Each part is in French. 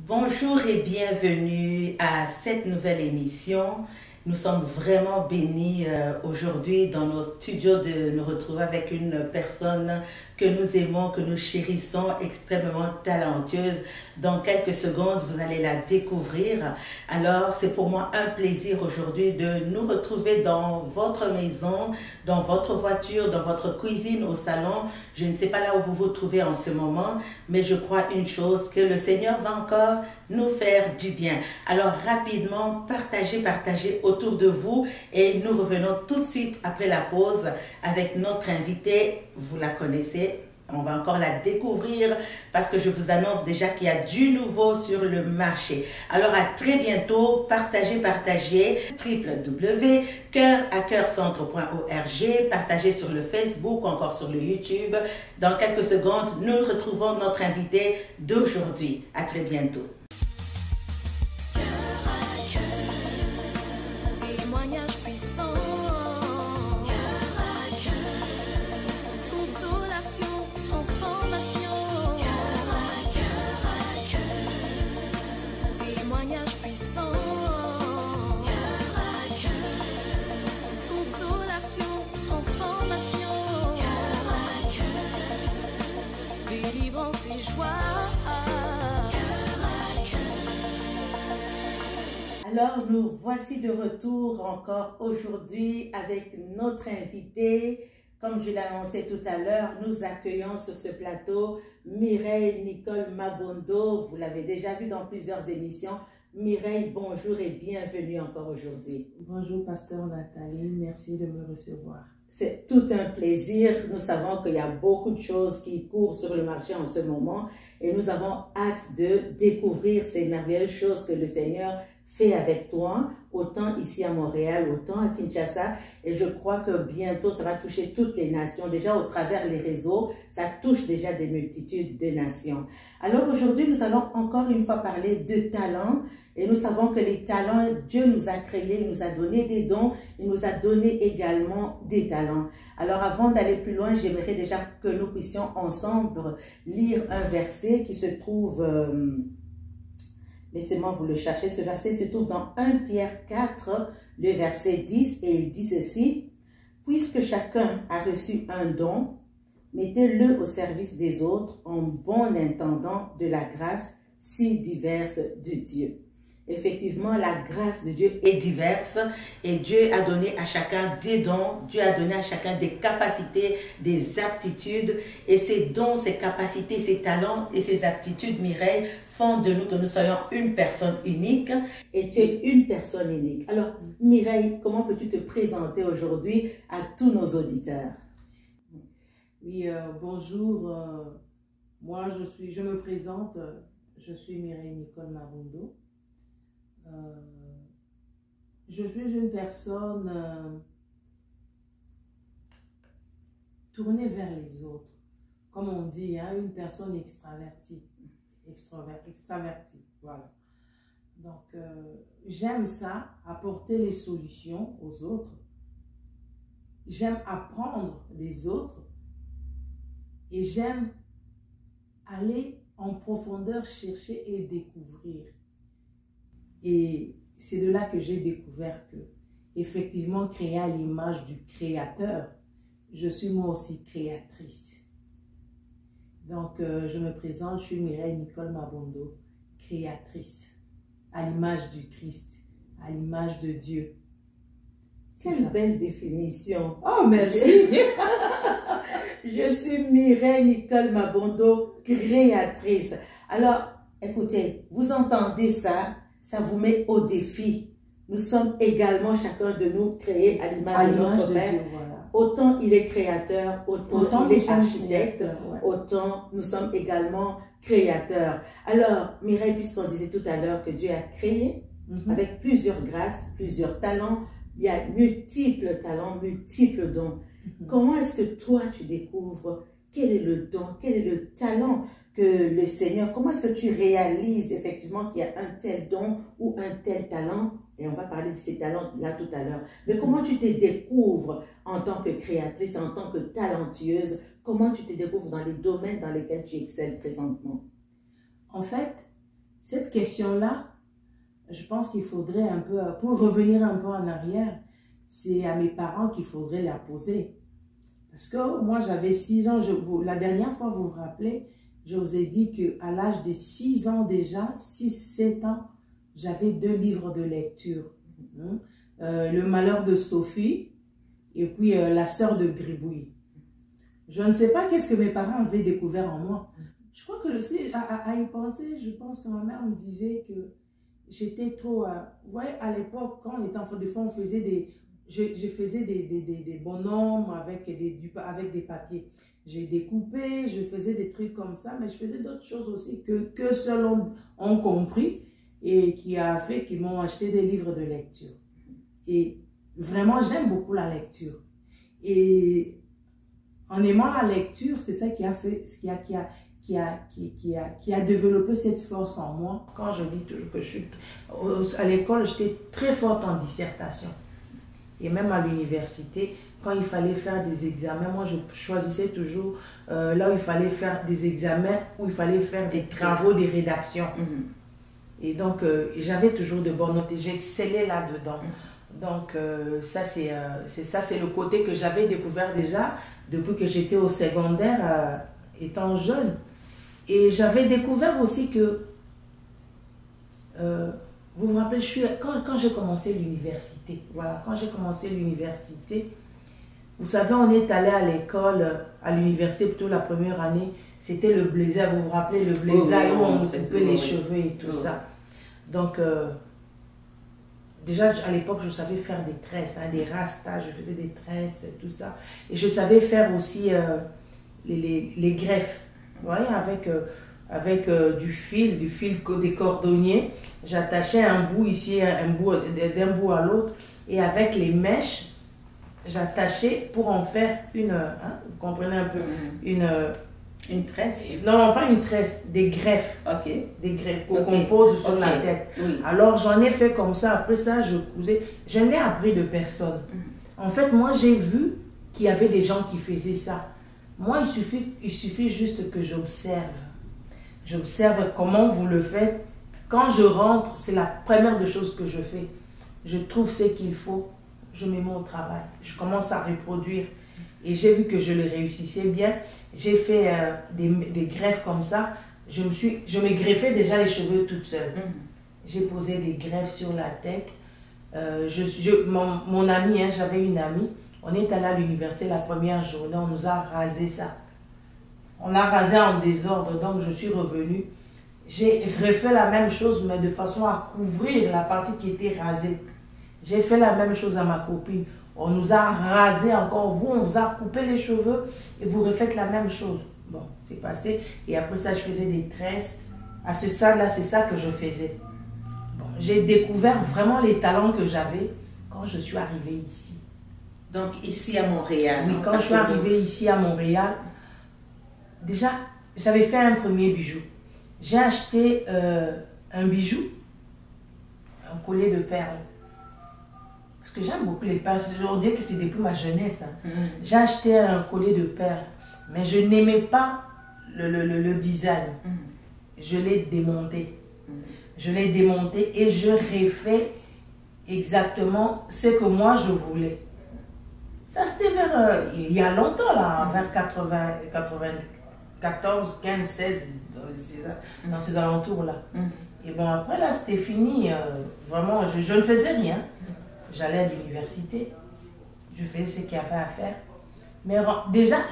Bonjour et bienvenue à cette nouvelle émission. Nous sommes vraiment bénis aujourd'hui dans nos studios de nous retrouver avec une personne que nous aimons, que nous chérissons, extrêmement talentueuse. Dans quelques secondes, vous allez la découvrir. Alors, c'est pour moi un plaisir aujourd'hui de nous retrouver dans votre maison, dans votre voiture, dans votre cuisine, au salon. Je ne sais pas là où vous vous trouvez en ce moment, mais je crois une chose, que le Seigneur va encore nous faire du bien. Alors, rapidement, partagez autour de vous et nous revenons tout de suite après la pause avec notre invitée. Vous la connaissez. On va encore la découvrir parce que je vous annonce déjà qu'il y a du nouveau sur le marché. Alors à très bientôt, partagez www.coeuraccoeurcentre.org, partagez sur le Facebook, encore sur le YouTube. Dans quelques secondes, nous retrouvons notre invité d'aujourd'hui. À très bientôt. Alors, nous voici de retour encore aujourd'hui avec notre invité. Comme je l'ai annoncé tout à l'heure, nous accueillons sur ce plateau Mireille Nicole Mabondo. Vous l'avez déjà vu dans plusieurs émissions. Mireille, bonjour et bienvenue encore aujourd'hui. Bonjour, Pasteur Nathalie. Merci de me recevoir. C'est tout un plaisir. Nous savons qu'il y a beaucoup de choses qui courent sur le marché en ce moment et nous avons hâte de découvrir ces merveilleuses choses que le Seigneur fait avec toi, autant ici à Montréal, autant à Kinshasa. Et je crois que bientôt, ça va toucher toutes les nations. Déjà, au travers les réseaux, ça touche déjà des multitudes de nations. Alors aujourd'hui, nous allons encore une fois parler de talents. Et nous savons que les talents, Dieu nous a créés, il nous a donné des dons, il nous a donné également des talents. Alors avant d'aller plus loin, j'aimerais déjà que nous puissions ensemble lire un verset qui se trouve... Laissez-moi vous le chercher. Ce verset se trouve dans 1 Pierre 4, le verset 10, et il dit ceci: « Puisque chacun a reçu un don, mettez-le au service des autres en bon intendant de la grâce si diverse de Dieu. » Effectivement, la grâce de Dieu est diverse et Dieu a donné à chacun des dons, Dieu a donné à chacun des capacités, des aptitudes, et ces dons, ces capacités, ces talents et ces aptitudes, Mireille, font de nous que nous soyons une personne unique, et tu es une personne unique. Alors, Mireille, comment peux-tu te présenter aujourd'hui à tous nos auditeurs? Oui, bonjour. Moi, je me présente, je suis Mireille Nicole Mabondo. Je suis une personne tournée vers les autres. Comme on dit, hein, une personne extravertie. Extravertie, voilà. Donc, j'aime ça, apporter les solutions aux autres. J'aime apprendre des autres. Et j'aime aller en profondeur chercher et découvrir. Et c'est de là que j'ai découvert que, effectivement, créer à l'image du Créateur, je suis moi aussi créatrice. Donc, je me présente, je suis Mireille Nicole Mabondo, créatrice, à l'image du Christ, à l'image de Dieu. Quelle belle définition! Oh, merci! Je suis Mireille Nicole Mabondo, créatrice. Alors, écoutez, vous entendez ça? Ça vous met au défi. Nous sommes également, chacun de nous, créés à l'image de notre Père. Voilà. Autant il est créateur, autant il est architecte, autant nous sommes également créateurs. Alors, Mireille, puisqu'on disait tout à l'heure que Dieu a créé avec plusieurs grâces, plusieurs talents, il y a multiples talents, multiples dons. Comment est-ce que toi, tu découvres quel est le don, quel est le talent que le Seigneur, comment est-ce que tu réalises effectivement qu'il y a un tel don ou un tel talent? Et on va parler de ces talents là tout à l'heure. Mais comment tu te découvres en tant que créatrice, en tant que talentueuse? Comment tu te découvres dans les domaines dans lesquels tu excelles présentement? En fait, cette question-là, je pense qu'il faudrait un peu, pour revenir un peu en arrière, c'est à mes parents qu'il faudrait la poser. Parce que moi, j'avais 6 ans, la dernière fois, vous vous rappelez, je vous ai dit qu'à l'âge de 6 ans déjà, 6-7 ans, j'avais 2 livres de lecture. Le malheur de Sophie et puis La sœur de Gribouille. Je ne sais pas qu'est-ce que mes parents avaient découvert en moi. Je crois que à y penser, je pense que ma mère me disait que j'étais trop... vous voyez, à l'époque, quand on était enfant, des fois, on faisait des... Je faisais des bonhommes avec des papiers. J'ai découpé, je faisais des trucs comme ça, mais je faisais d'autres choses aussi que seuls ont compris et qui m'ont acheté des livres de lecture. Et vraiment, j'aime beaucoup la lecture. Et en aimant la lecture, c'est ça qui a développé cette force en moi. Quand je dis toujours que à l'école, j'étais très forte en dissertation. Et même à l'université, quand il fallait faire des examens, moi je choisissais toujours là où il fallait faire des examens, où il fallait faire des travaux, des rédactions. Et donc, j'avais toujours de bonnes notes et j'excellais là-dedans. Donc, ça c'est le côté que j'avais découvert déjà depuis que j'étais au secondaire, étant jeune. Et j'avais découvert aussi que, vous vous rappelez, quand j'ai commencé l'université, voilà, quand j'ai commencé l'université, vous savez, on est allé à l'école, à l'université, plutôt la première année, c'était le blazer, vous vous rappelez, le blazer où on coupait les cheveux et tout ça. Donc, déjà, à l'époque, je savais faire des tresses, des rastas, je faisais des tresses, tout ça. Et je savais faire aussi les greffes, vous voyez, avec du fil des cordonniers. J'attachais un bout ici, d'un bout à l'autre. Et avec les mèches, j'attachais pour en faire vous comprenez un peu, une tresse? Non, pas une tresse, des greffes. Ok. Des greffes qu'on pose sur la tête. Oui. Alors j'en ai fait comme ça. Après ça, je cousais. Je ne l'ai appris de personne. En fait, moi, j'ai vu qu'il y avait des gens qui faisaient ça. Moi, il suffit juste que j'observe. J'observe comment vous le faites. Quand je rentre, c'est la première des choses que je fais. Je trouve ce qu'il faut. Je me mets au travail. Je commence à reproduire. Et j'ai vu que je le réussissais bien. J'ai fait des greffes comme ça. Je me greffais déjà les cheveux toute seule. J'ai posé des greffes sur la tête. Mon amie, j'avais une amie. On est allé à l'université la première journée. On nous a rasé ça. On a rasé en désordre. Donc je suis revenue. J'ai refait la même chose, mais de façon à couvrir la partie qui était rasée. J'ai fait la même chose à ma copine. On nous a rasé encore, vous, on vous a coupé les cheveux et vous refaites la même chose. Bon, c'est passé. Et après ça, je faisais des tresses. À ce stade-là, c'est ça que je faisais. Bon, j'ai découvert vraiment les talents que j'avais quand je suis arrivée ici. Donc, ici à Montréal. Oui, quand je suis arrivée ici à Montréal, déjà, j'avais fait un premier bijou. J'ai acheté un bijou, un collier de perles. Parce que j'aime beaucoup les perles. On dirait que c'est depuis ma jeunesse. J'ai acheté un collier de perles. Mais je n'aimais pas le design. Je l'ai démonté. Je l'ai démonté et je refais exactement ce que moi je voulais. Ça c'était il y a longtemps là, vers 94, 15, 16, dans ces alentours là. Et bon après là c'était fini. Vraiment je ne faisais rien. J'allais à l'université, je faisais ce qu'il y avait à faire. Mais déjà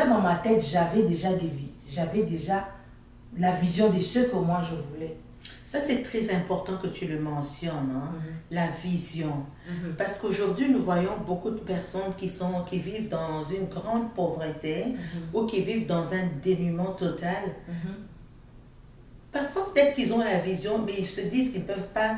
dans ma tête, j'avais déjà la vision de ce que moi je voulais. Ça, c'est très important que tu le mentionnes, la vision. Parce qu'aujourd'hui, nous voyons beaucoup de personnes qui vivent dans une grande pauvreté ou qui vivent dans un dénuement total. Parfois, peut-être qu'ils ont la vision, mais ils se disent qu'ils ne peuvent pas...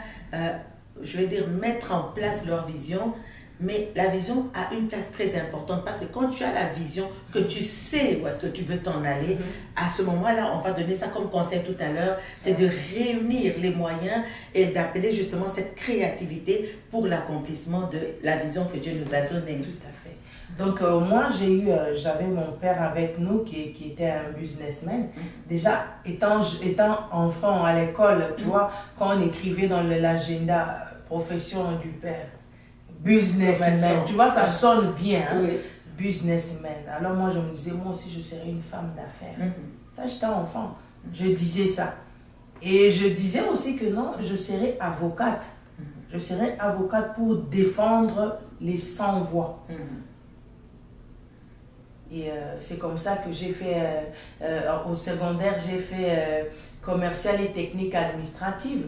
je vais dire, mettre en place leur vision, mais la vision a une place très importante parce que quand tu as la vision, que tu sais où est-ce que tu veux t'en aller, à ce moment-là, on va donner ça comme conseil tout à l'heure, c'est de réunir les moyens et d'appeler justement cette créativité pour l'accomplissement de la vision que Dieu nous a donnée. Tout à fait. Donc moi, j'avais mon père avec nous qui était un businessman. Déjà, étant enfant à l'école, tu vois, quand on écrivait dans l'agenda profession du père, businessman, tu vois, ça sonne bien, hein? Oui. Businessman. Alors moi, je me disais, moi aussi, je serais une femme d'affaires. Ça, j'étais enfant. Je disais ça. Et je disais aussi que non, je serais avocate. Je serais avocate pour défendre les sans-voix. Et c'est comme ça que j'ai fait, au secondaire, j'ai fait commercial et technique administrative.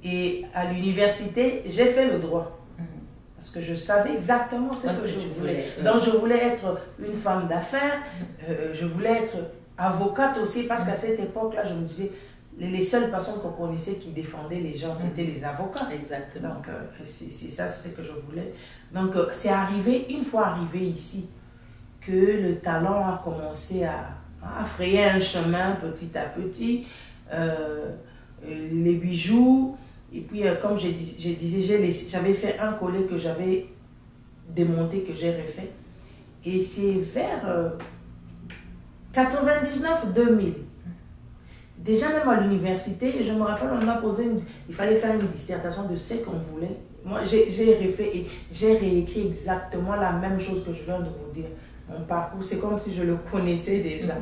Et à l'université, j'ai fait le droit. Parce que je savais exactement ce que je voulais. Donc je voulais être une femme d'affaires, je voulais être avocate aussi, parce qu'à cette époque-là, je me disais, les seules personnes qu'on connaissait qui défendaient les gens, c'était les avocats. Exactement. Donc c'est ça, c'est ce que je voulais. Donc c'est arrivé, une fois arrivé ici, que le talent a commencé à frayer un chemin petit à petit. Les bijoux, et puis comme je disais, j'avais fait un collet que j'avais démonté, que j'ai refait. Et c'est vers 99-2000. Déjà même à l'université, je me rappelle, on a posé, il fallait faire une dissertation de ce qu'on voulait. Moi, j'ai refait et j'ai réécrit exactement la même chose que je viens de vous dire. Mon parcours, c'est comme si je le connaissais déjà.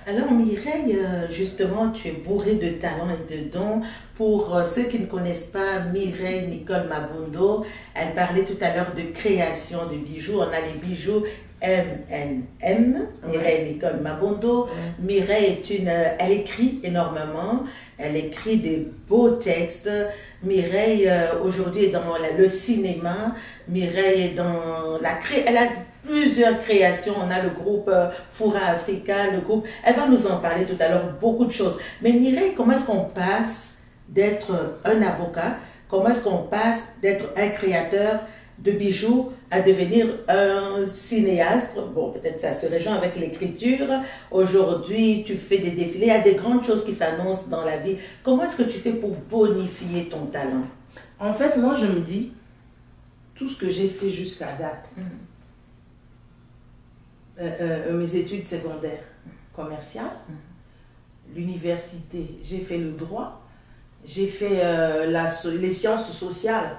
Alors Mireille, justement, tu es bourrée de talent et de dons. Pour ceux qui ne connaissent pas Mireille Nicole Mabondo, elle parlait tout à l'heure de création de bijoux. On a les bijoux MNM, Mireille Nicole Mabondo. Mireille elle écrit énormément, elle écrit des beaux textes. Mireille aujourd'hui est dans le cinéma. Mireille est dans elle a plusieurs créations. On a le groupe Foura Africa, le groupe. Elle va nous en parler tout à l'heure, beaucoup de choses. Mais Mireille, comment est-ce qu'on passe d'être un avocat, comment est-ce qu'on passe d'être un créateur de bijoux à devenir un cinéaste? Bon, peut-être ça se rejoint avec l'écriture. Aujourd'hui, tu fais des défilés. Il y a des grandes choses qui s'annoncent dans la vie. Comment est-ce que tu fais pour bonifier ton talent? En fait, moi, je me dis, tout ce que j'ai fait jusqu'à date, mes études secondaires commerciales, l'université, j'ai fait le droit, j'ai fait les sciences sociales.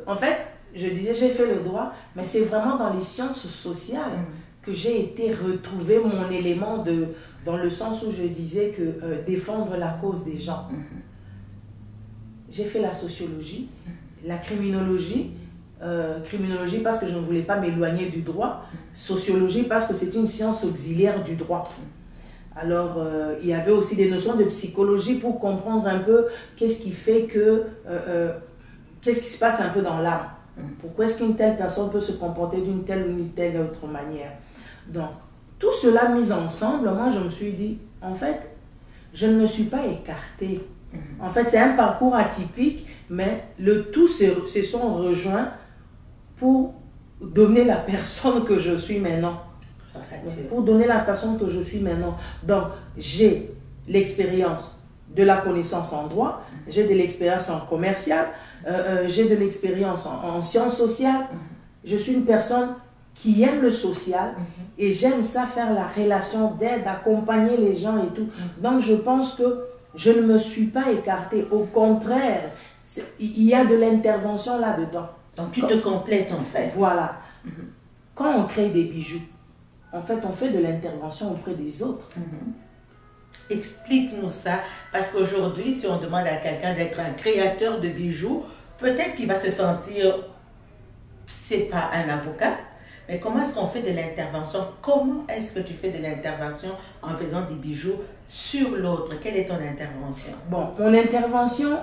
En fait, je disais j'ai fait le droit, mais c'est vraiment dans les sciences sociales que j'ai été retrouver mon élément dans le sens où je disais que défendre la cause des gens. J'ai fait la sociologie, la criminologie, criminologie parce que je ne voulais pas m'éloigner du droit, sociologie parce que c'est une science auxiliaire du droit. Alors, il y avait aussi des notions de psychologie pour comprendre un peu qu'est-ce qui fait que, qu'est-ce qui se passe un peu dans l'âme. Pourquoi est-ce qu'une telle personne peut se comporter d'une telle ou d'une telle autre manière. Donc, tout cela mis ensemble, moi je me suis dit, en fait, je ne me suis pas écartée. En fait, c'est un parcours atypique, mais le tout se sont rejoints pour donner la personne que je suis maintenant. Pour donner la personne que je suis maintenant. Donc, j'ai l'expérience de la connaissance en droit, j'ai de l'expérience en commercial, j'ai de l'expérience en sciences sociales. Je suis une personne qui aime le social et j'aime ça, faire la relation d'aide, accompagner les gens et tout. Donc, je pense que je ne me suis pas écartée. Au contraire, il y a de l'intervention là-dedans. Donc, tu te complètes en fait. Voilà. Quand on crée des bijoux, en fait, on fait de l'intervention auprès des autres. Explique-nous ça, parce qu'aujourd'hui, si on demande à quelqu'un d'être un créateur de bijoux, peut-être qu'il va se sentir, c'est pas un avocat, mais comment est-ce qu'on fait de l'intervention? Comment est-ce que tu fais de l'intervention en faisant des bijoux sur l'autre? Quelle est ton intervention? Bon, mon intervention,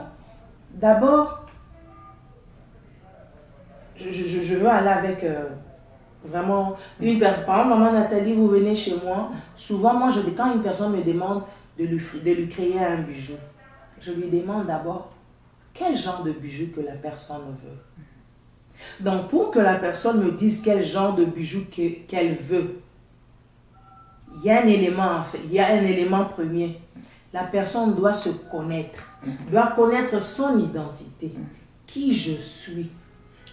d'abord, je veux aller avec... vraiment, une personne, par exemple, maman Nathalie, vous venez chez moi, souvent, moi, quand une personne me demande de lui créer un bijou, je lui demande d'abord quel genre de bijou que la personne veut. Donc, pour que la personne me dise quel genre de bijou qu'elle veut, il y a un élément, en fait, il y a un élément premier. La personne doit se connaître, doit connaître son identité, qui je suis.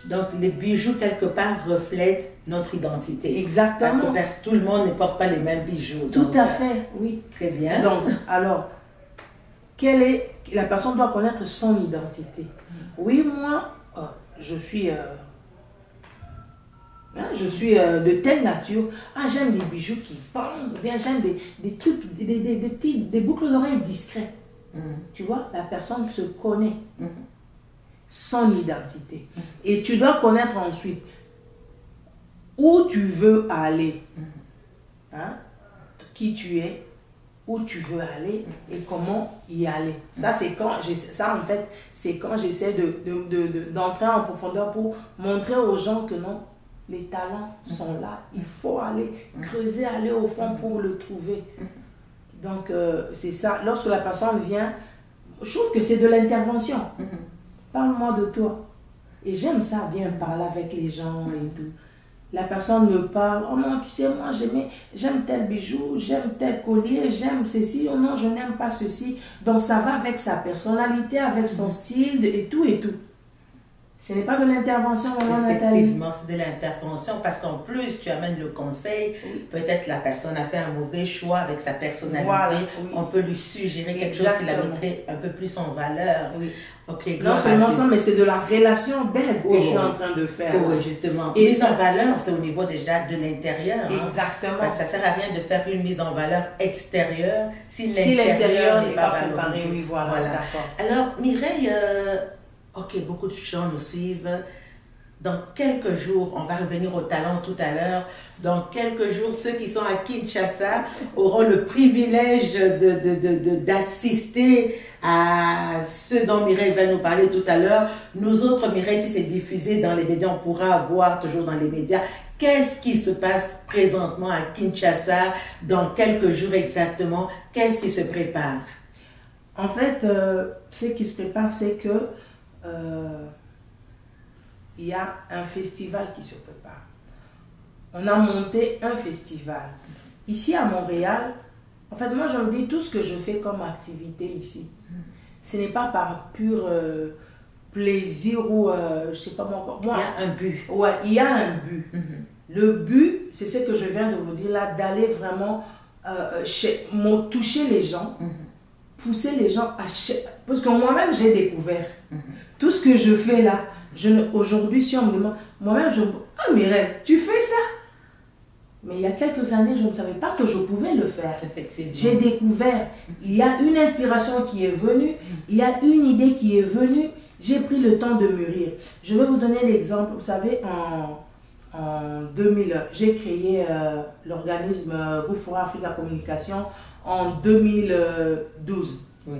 Donc, les bijoux, quelque part, reflètent notre identité. Exactement. Parce que tout le monde ne porte pas les mêmes bijoux. Tout à fait, oui. Très bien. Donc, alors, la personne doit connaître son identité. Oui, moi, je suis de telle nature. Ah, j'aime les bijoux qui pendent, bien j'aime des trucs, des boucles d'oreilles discrets. Tu vois, la personne se connaît son identité. Et tu dois connaître ensuite où tu veux aller, hein, qui tu es, où tu veux aller et comment y aller. Ça, c'est quand j'essaie d'entrer en profondeur pour montrer aux gens que non, les talents sont là. Il faut aller creuser, aller au fond pour le trouver. Donc, c'est ça. Lorsque la personne vient, je trouve que c'est de l'intervention. Parle-moi de toi. Et j'aime ça, bien parler avec les gens et tout. La personne me parle, oh non, tu sais, moi j'aime tel bijou, j'aime tel collier, j'aime ceci, oh non, je n'aime pas ceci. Donc ça va avec sa personnalité, avec son style et tout et tout. Ce n'est pas de l'intervention, maman Nathalie. Effectivement, c'est de l'intervention parce qu'en plus, tu amènes le conseil. Peut-être la personne a fait un mauvais choix avec sa personnalité. Voilà, oui. On peut lui suggérer quelque chose qui la mettrait un peu plus en valeur. Oui. Okay, non seulement ça, mais c'est de la relation d'aide que je suis en train de faire. Oui, justement. Et mise en valeur, c'est au niveau déjà de l'intérieur. Exactement. Parce que ça ne sert à rien de faire une mise en valeur extérieure si l'intérieur n'est pas valorisé. Oui, voilà. D'accord. Alors, Mireille, ok, beaucoup de gens nous suivent. Dans quelques jours, on va revenir au talent tout à l'heure. Dans quelques jours, ceux qui sont à Kinshasa auront le privilège d'assister à ce dont Mireille va nous parler tout à l'heure. Nous autres, Mireille, si c'est diffusé dans les médias, on pourra voir toujours dans les médias qu'est-ce qui se passe présentement à Kinshasa dans quelques jours exactement. Qu'est-ce qui se prépare? En fait, ce qui se prépare, c'est que il y a un festival qui se prépare. On a monté un festival. Ici à Montréal, en fait, moi je me dis tout ce que je fais comme activité ici, ce n'est pas par pur plaisir ou je sais pas moi. Il y a un but. Ouais, il y a un but. Le but, c'est ce que je viens de vous dire là, d'aller vraiment toucher les gens, pousser les gens à... Parce que moi-même j'ai découvert tout ce que je fais là. Aujourd'hui, si on me demande, moi-même, ah Mireille, tu fais ça? Mais il y a quelques années, je ne savais pas que je pouvais le faire. Effectivement. J'ai découvert, il y a une inspiration qui est venue, il y a une idée qui est venue, j'ai pris le temps de mûrir. Je vais vous donner l'exemple. Vous savez, en 2000, j'ai créé l'organisme Goufoura Africa Communication en 2012. Oui.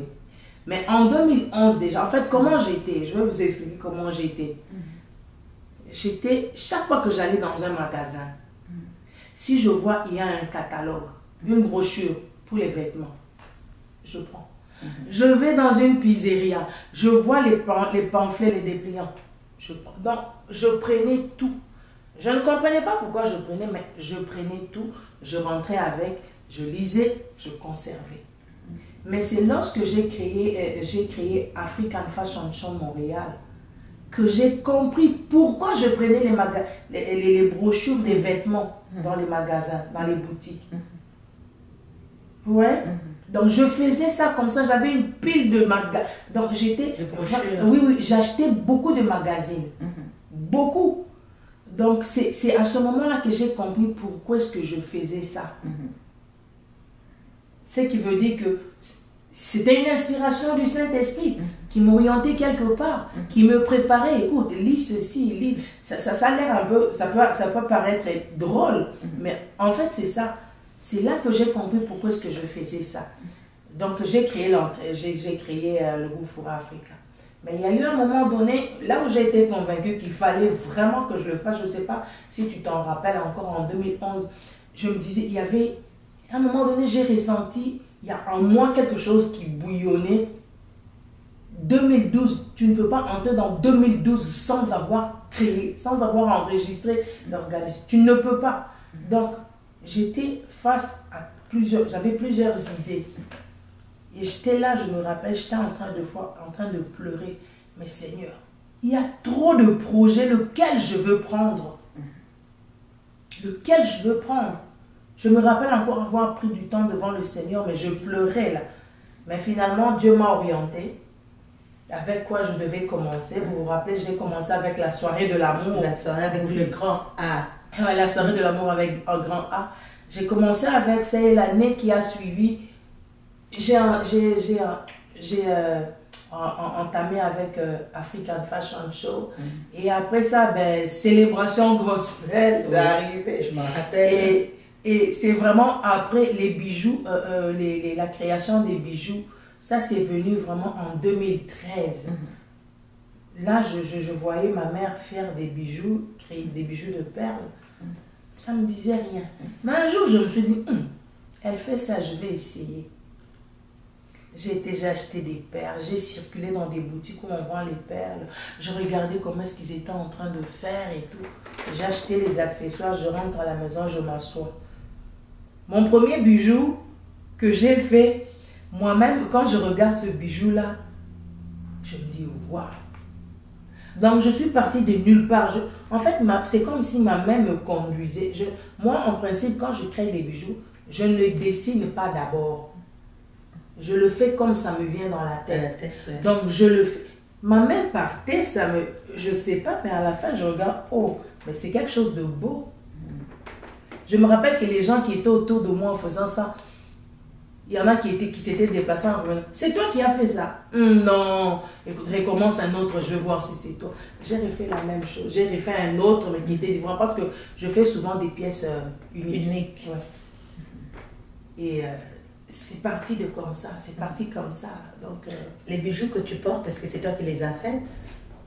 Mais en 2011 déjà, en fait, comment j'étais? Je vais vous expliquer comment j'étais. J'étais, chaque fois que j'allais dans un magasin, si je vois il y a un catalogue, une brochure pour les vêtements, je prends. Je vais dans une pizzeria, je vois les pamphlets, les dépliants, je prends. Donc, je prenais tout. Je ne comprenais pas pourquoi je prenais, mais je prenais tout, je rentrais avec, je lisais, je conservais. Mais c'est lorsque j'ai créé African Fashion Show Montréal que j'ai compris pourquoi je prenais les brochures des vêtements dans les magasins, dans les boutiques. Ouais. Donc je faisais ça comme ça, j'avais une pile de magasins. Donc j'étais... Oui, j'achetais beaucoup de magazines. Beaucoup. Donc c'est à ce moment-là que j'ai compris pourquoi est-ce que je faisais ça. Ce qui veut dire que c'était une inspiration du Saint-Esprit qui m'orientait quelque part, qui me préparait. Écoute, lis ceci, lis. Ça a l'air un peu, ça peut paraître drôle, mais en fait c'est ça. C'est là que j'ai compris pourquoi est-ce que je faisais ça. Donc j'ai créé le Goufoura Africa. Mais il y a eu un moment donné, là où j'ai été convaincue qu'il fallait vraiment que je le fasse. Je ne sais pas si tu t'en rappelles encore en 2011, je me disais, il y avait... À un moment donné, j'ai ressenti, il y a en moi quelque chose qui bouillonnait. 2012, tu ne peux pas entrer dans 2012 sans avoir créé, sans avoir enregistré l'organisme. Tu ne peux pas. Donc, j'étais face à j'avais plusieurs idées. Et j'étais là, je me rappelle, j'étais en train de pleurer. Mais Seigneur, il y a trop de projets, lequel je veux prendre. Lequel je veux prendre. Je me rappelle encore avoir pris du temps devant le Seigneur, mais je pleurais là. Mais finalement, Dieu m'a orienté. Avec quoi je devais commencer. Vous vous rappelez, j'ai commencé avec la soirée de l'amour. La soirée avec le grand A. Ouais, la soirée de l'amour avec un grand A. J'ai commencé avec, c'est l'année qui a suivi. J'ai entamé avec African Fashion Show. Et après ça, ben, célébration gospel, Oui, c'est arrivé. je m'en rappelle. Et c'est vraiment après les bijoux, la création des bijoux, ça c'est venu vraiment en 2013. Là, je voyais ma mère faire des bijoux, créer des bijoux de perles. Ça ne me disait rien. Mais un jour, je me suis dit, elle fait ça, je vais essayer. J'ai acheté des perles, j'ai circulé dans des boutiques où on vend les perles. Je regardais comment est-ce qu'ils étaient en train de faire et tout. J'ai acheté les accessoires, je rentre à la maison, je m'assois. Mon premier bijou que j'ai fait, moi-même, quand je regarde ce bijou-là, je me dis, waouh. Donc, je suis partie de nulle part. En fait, c'est comme si ma main me conduisait. Moi, en principe, quand je crée les bijoux, je ne les dessine pas d'abord. Je le fais comme ça me vient dans la tête. Donc, je le fais. Ma main partait, je ne sais pas, mais à la fin, je regarde, oh, mais c'est quelque chose de beau. Je me rappelle que les gens qui étaient autour de moi en faisant ça, il y en a qui s'étaient déplacés en revenant. C'est toi qui as fait ça? Non. Écoute, recommence un autre, je vais voir si c'est toi. J'ai refait la même chose. J'ai refait un autre, mais qui était différent parce que je fais souvent des pièces uniques. Ouais. Et c'est parti de comme ça. C'est parti comme ça. Donc, les bijoux que tu portes, est-ce que c'est toi qui les as faites?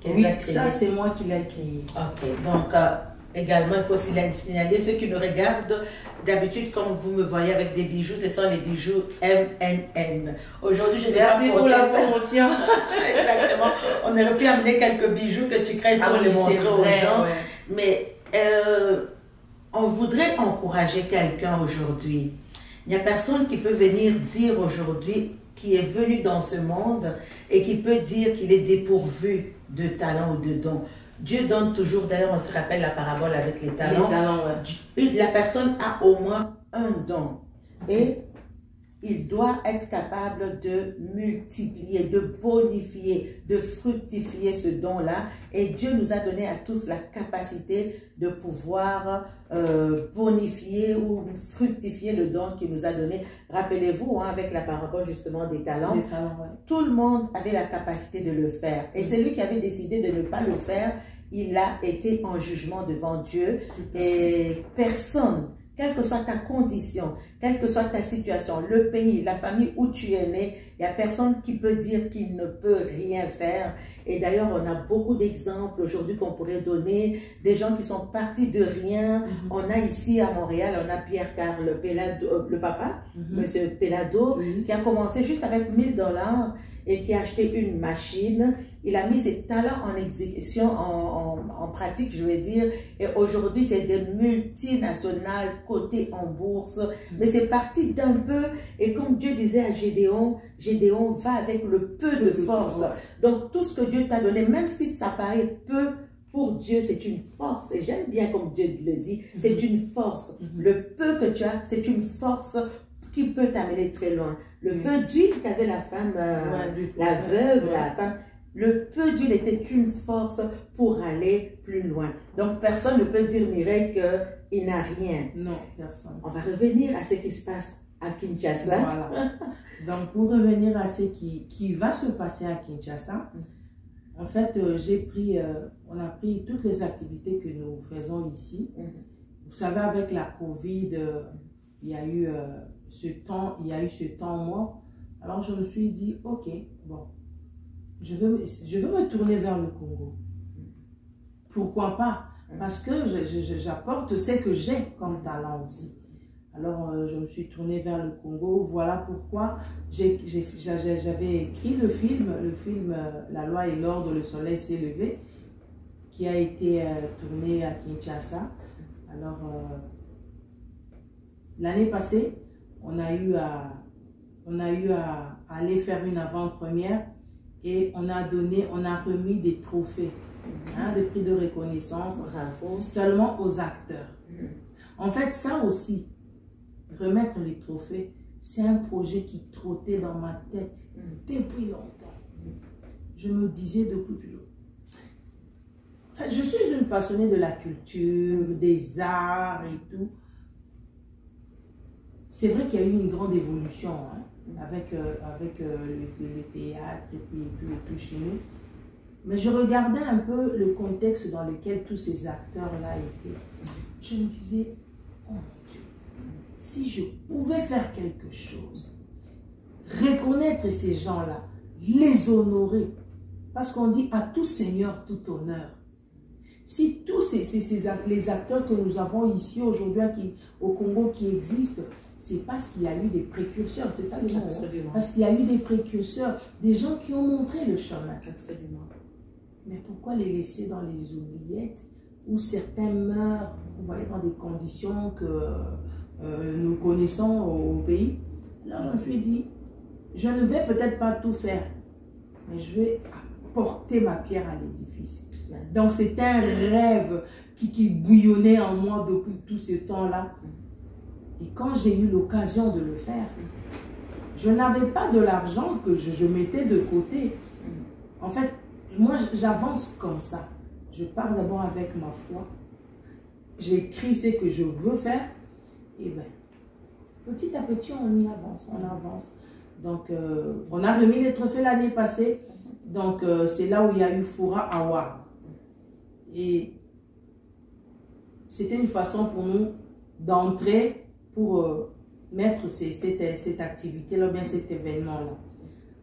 Oui, ça c'est moi qui l'ai créé. Ok, donc également il faut signaler ceux qui nous regardent. D'habitude, quand vous me voyez avec des bijoux, ce sont les bijoux MNN. Aujourd'hui, je vais Merci pour la promotion. Exactement. On aurait pu amener quelques bijoux que tu crées pour les montrer aux gens. Ouais. Mais on voudrait encourager quelqu'un aujourd'hui. Il n'y a personne qui peut venir dire aujourd'hui qui est venu dans ce monde et qui peut dire qu'il est dépourvu de talent ou de don. Dieu donne toujours, d'ailleurs on se rappelle la parabole avec les talents. Ouais. La personne a au moins un don et il doit être capable de multiplier, de bonifier, de fructifier ce don-là. Et Dieu nous a donné à tous la capacité de pouvoir bonifier ou fructifier le don qu'il nous a donné. Rappelez-vous, hein, avec la parabole justement des talents, ouais. Tout le monde avait la capacité de le faire. Et celui qui avait décidé de ne pas le faire, il a été en jugement devant Dieu. Et personne, quelle que soit ta condition, quelle que soit ta situation, le pays, la famille où tu es né, il n'y a personne qui peut dire qu'il ne peut rien faire. Et d'ailleurs, on a beaucoup d'exemples aujourd'hui qu'on pourrait donner, des gens qui sont partis de rien. On a ici à Montréal, on a Pierre-Carl Pelado, le papa, Monsieur Pelado, qui a commencé juste avec 1000 $ et qui a acheté une machine. Il a mis ses talents en exécution, en pratique, je vais dire. Et aujourd'hui, c'est des multinationales cotées en bourse. Mais c'est parti d'un peu. Et comme Dieu disait à Gédéon, Gédéon va avec le peu de force. Donc, tout ce que Dieu t'a donné, même si ça paraît peu, pour Dieu, c'est une force. Et j'aime bien comme Dieu le dit, c'est une force. Le peu que tu as, c'est une force qui peut t'amener très loin. Le peu d'huile qu'avait la femme, la veuve, la femme, le peu d'huile était une force pour aller plus loin. Donc, personne ne peut dire, Mireille, qu'il n'a rien. Non, personne. On va revenir à ce qui se passe à Kinshasa. Voilà. Donc, pour revenir à ce qui va se passer à Kinshasa, en fait, on a pris toutes les activités que nous faisons ici. Vous savez, avec la COVID, il y a eu ce temps mort. Alors, je me suis dit, ok, bon, je veux me tourner vers le Congo. Pourquoi pas? Parce que j'apporte ce que j'ai comme talent aussi. Alors, je me suis tournée vers le Congo. Voilà pourquoi j'avais écrit le film La loi et l'ordre, le soleil s'est levé, qui a été tourné à Kinshasa. Alors, l'année passée, on a eu à aller faire une avant-première et on a remis des trophées, des prix de reconnaissance. Bravo. Seulement aux acteurs. En fait, ça aussi, remettre les trophées, c'est un projet qui trottait dans ma tête depuis longtemps. Je me disais depuis toujours. En fait, je suis une passionnée de la culture, des arts et tout. C'est vrai qu'il y a eu une grande évolution avec le théâtre et tout chez nous. Mais je regardais un peu le contexte dans lequel tous ces acteurs-là étaient. Je me disais, oh mon Dieu, si je pouvais faire quelque chose, reconnaître ces gens-là, les honorer, parce qu'on dit à tout seigneur, tout honneur. Si tous les acteurs que nous avons ici aujourd'hui au Congo qui existent, c'est parce qu'il y a eu des précurseurs, c'est ça le mot. Absolument. Parce qu'il y a eu des précurseurs, des gens qui ont montré le chemin. Absolument. Mais pourquoi les laisser dans les oubliettes où certains meurent, vous voyez, dans des conditions que nous connaissons au pays? Là, je me suis dit, je ne vais peut-être pas tout faire, mais je vais porter ma pierre à l'édifice. Donc, c'est un rêve qui bouillonnait en moi depuis tout ce temps-là. Et quand j'ai eu l'occasion de le faire, je n'avais pas de l'argent que je mettais de côté. En fait, moi, j'avance comme ça. Je pars d'abord avec ma foi. J'écris ce que je veux faire. Et bien, petit à petit, on y avance, on avance. Donc, on a remis les trophées l'année passée. Donc, c'est là où il y a eu Fora Award. Et c'était une façon pour nous d'entrer pour mettre cette activité-là, bien cet événement-là.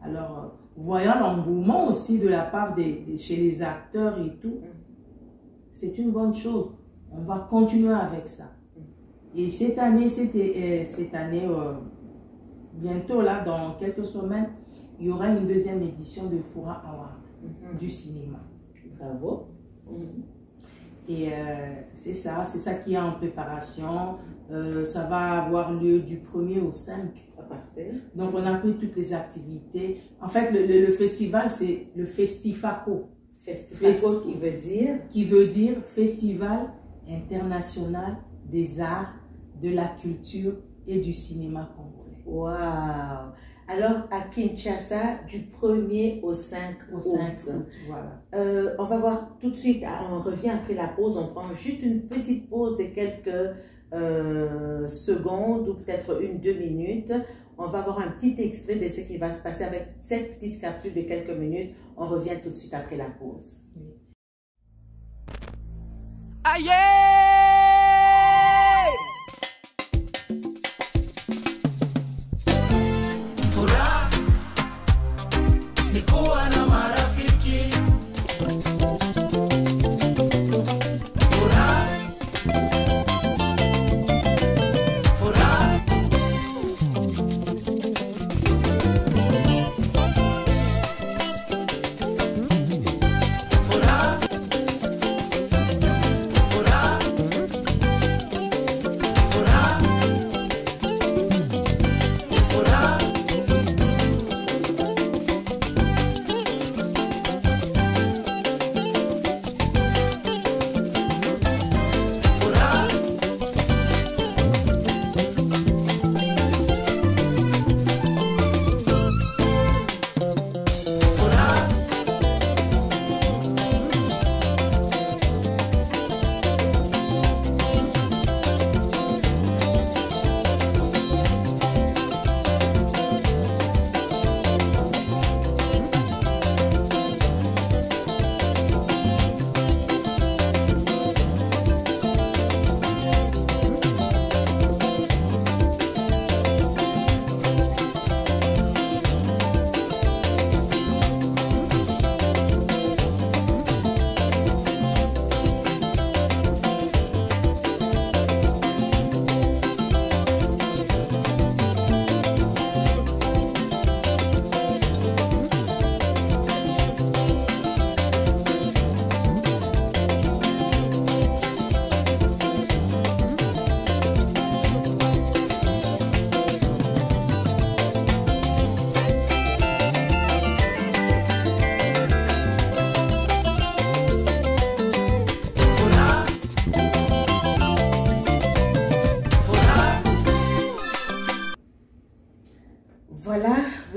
Alors, voyant l'engouement aussi de la part chez les acteurs et tout, c'est une bonne chose. On va continuer avec ça. Et cette année, bientôt, là, dans quelques semaines, il y aura une deuxième édition de Fora Award du cinéma. Bravo. Et c'est ça qui est en préparation. Ça va avoir lieu du 1er au 5. Ah, parfait. Donc, on a pris toutes les activités. En fait, le festival, c'est le Festifaco. Festifaco qui veut dire Festival international des arts, de la culture et du cinéma congolais. Waouh! Alors, à Kinshasa, du 1er au 5 août. Voilà. On va voir tout de suite, on revient après la pause, on prend juste une petite pause de quelques secondes ou peut-être 1-2 minutes. On va voir un petit extrait de ce qui va se passer avec cette petite capsule de quelques minutes. On revient tout de suite après la pause. Aïe!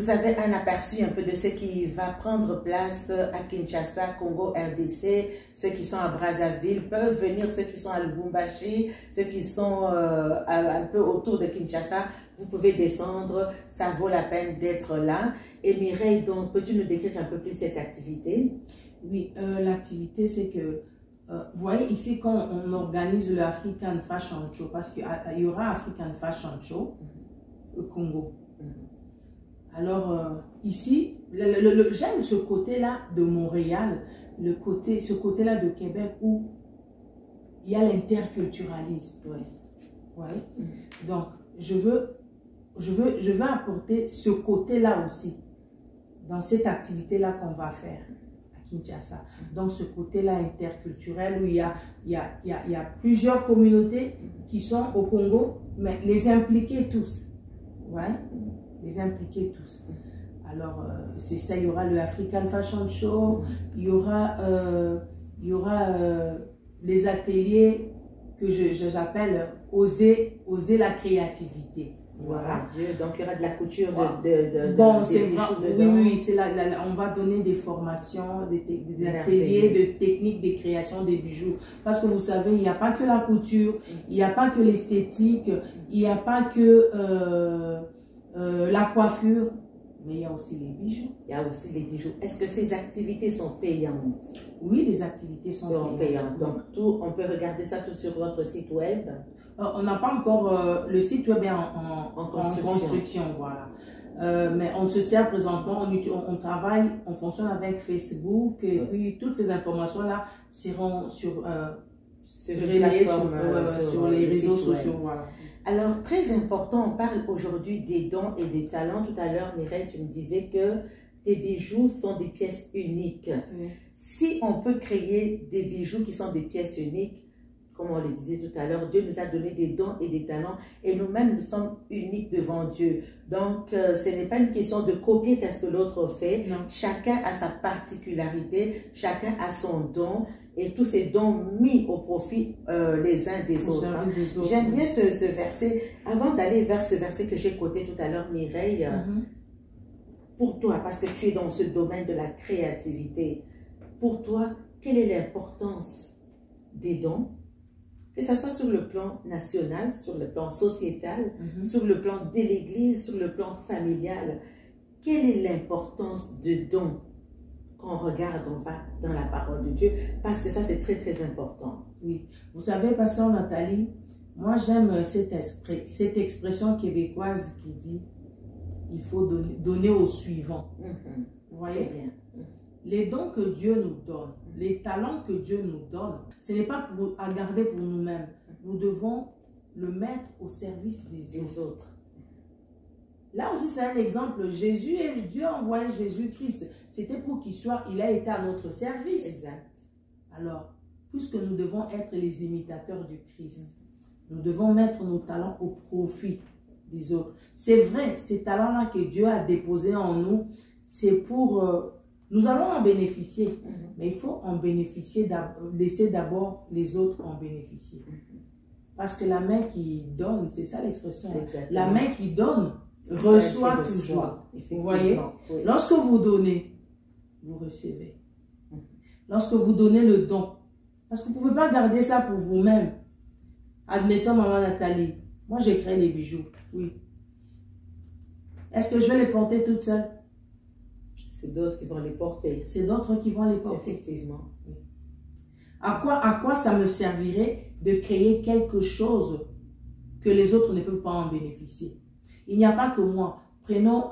vous avez un aperçu un peu de ce qui va prendre place à Kinshasa, Congo, RDC. Ceux qui sont à Brazzaville peuvent venir, ceux qui sont à Lubumbashi, ceux qui sont un peu autour de Kinshasa, vous pouvez descendre, ça vaut la peine d'être là. Et Mireille, donc, peux-tu nous décrire un peu plus cette activité? Oui, l'activité, c'est que, vous voyez ici, quand on organise le African Fashion Show, parce qu'il y aura African Fashion Show au Congo. Alors, ici, j'aime ce côté-là de Montréal, ce côté-là de Québec où il y a l'interculturalisme. Oui. Ouais. Donc, je veux apporter ce côté-là aussi dans cette activité-là qu'on va faire à Kinshasa. Donc, ce côté-là interculturel où il y a plusieurs communautés qui sont au Congo, mais les impliquer tous. Ouais. Les impliquer tous. Alors, c'est ça, il y aura le African Fashion Show, il y aura les ateliers que j'appelle oser la créativité. Voilà. Dieu. Donc, il y aura de la couture, bon, c'est vrai. Oui, c'est on va donner des formations, des ateliers de techniques de création des bijoux. Parce que vous savez, il n'y a pas que la couture, il n'y a pas que l'esthétique, il n'y a pas que la coiffure, mais il y a aussi les bijoux. Il y a aussi les bijoux. Est-ce que ces activités sont payantes? Oui, les activités sont payantes. Donc, on peut regarder ça tout sur votre site web? On n'a pas encore le site web en construction, voilà. Mais on se sert présentement, on travaille, on fonctionne avec Facebook, et puis toutes ces informations-là seront relayées sur les réseaux sociaux. Voilà. Alors, très important, on parle aujourd'hui des dons et des talents. Tout à l'heure, Mireille, tu me disais que tes bijoux sont des pièces uniques. Oui. Si on peut créer des bijoux qui sont des pièces uniques, comme on le disait tout à l'heure, Dieu nous a donné des dons et des talents et nous-mêmes, nous sommes uniques devant Dieu. Donc, ce n'est pas une question de copier qu'est-ce que l'autre fait. Non. Chacun a sa particularité, chacun a son don et tous ces dons mis au profit les uns des autres. J'aime bien ce verset. Avant d'aller vers ce verset que j'ai coté tout à l'heure, Mireille, pour toi, parce que tu es dans ce domaine de la créativité, pour toi, quelle est l'importance des dons? Que ce soit sur le plan national, sur le plan sociétal, sur le plan de l'Église, sur le plan familial. Quelle est l'importance de dons quand on regarde, on va dans la parole de Dieu? Parce que ça, c'est très, très important. Oui. Vous savez, Pasteur Nathalie, moi, j'aime cette expression québécoise qui dit « il faut donner au suivant ». Vous voyez bien. Les dons que Dieu nous donne, les talents que Dieu nous donne, ce n'est pas à garder pour nous-mêmes. Nous devons le mettre au service des autres. Là aussi, c'est un exemple. Dieu a envoyé Jésus-Christ. C'était pour il a été à notre service. Exact. Alors, puisque nous devons être les imitateurs du Christ, nous devons mettre nos talents au profit des autres. C'est vrai, ces talents-là que Dieu a déposés en nous, c'est pour... nous allons en bénéficier, mais il faut en bénéficier, laisser d'abord les autres en bénéficier. Parce que la main qui donne, c'est ça l'expression, la main qui donne reçoit toujours. Vous voyez, oui. Lorsque vous donnez, vous recevez. Lorsque vous donnez le don, parce que vous ne pouvez pas garder ça pour vous-même. Admettons, maman Nathalie, moi j'ai créé les bijoux, oui. Est-ce que je vais les porter toute seule? C'est d'autres qui vont les porter. C'est d'autres qui vont les porter. Effectivement. Oui. À quoi ça me servirait de créer quelque chose que les autres ne peuvent pas en bénéficier? Il n'y a pas que moi. Prenons